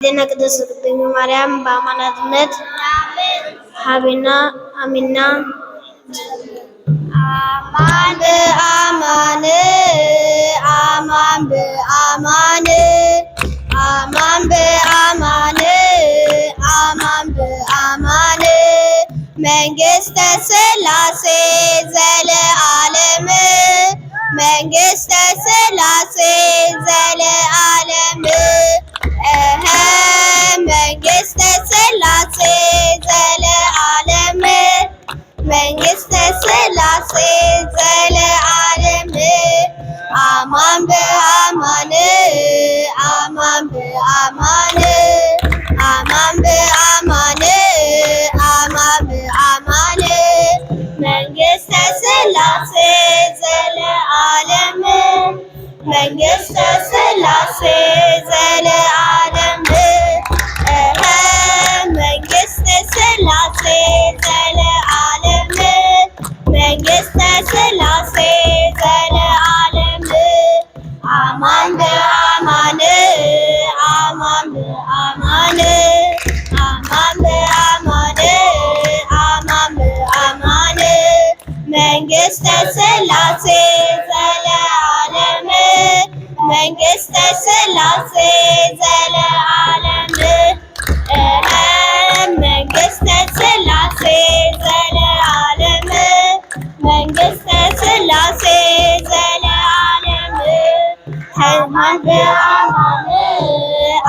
ዜና ቅድስት ድንግል ማርያም በአማላጅነት ሀቤና አሚና አማን በአማን አማን በአማን አማን በአማን አማን በአማን መንግሥተ ሥላሴ ዘለዓለም መንግሥተ ሥላሴ ዘለዓለም መንግሥተ ሥላሴ ዘለዓለም መንግሥተ ሥላሴ ዘለዓለም አማን በአማን አማን በአማን አማን በአማን አማን በአማን መንግሥተ ሥላሴ ዘለዓለም መንግሥተ ሥላሴ ዘለዓለም መንግሥተ ሥላሴ ዘለዓለም መንግሥተ ሥላሴ ዘለዓለም አማን በአማን አማን በአማን አማን በአማን አማን በአማን መንግሥተ ሥላሴ ዘለዓለም መንግሥተ ሥላሴ ዘለዓለም መንግሥተ ሥላሴ ዘለዓለም መንግሥተ ሥላሴ ዘለዓለም አማን በአማን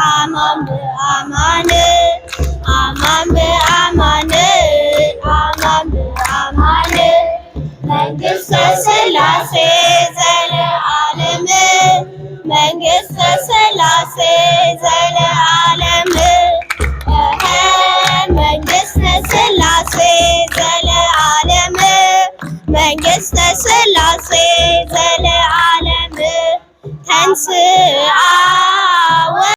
አማን በአማን አማን በአማን አማን በአማን መንግሥተ ሥላሴ ዘለዓለም መንግሥተ ሥላሴ ዘለዓለም መንግሥተ ሥላሴ ዘለዓለም መንግሥተ ሥላሴ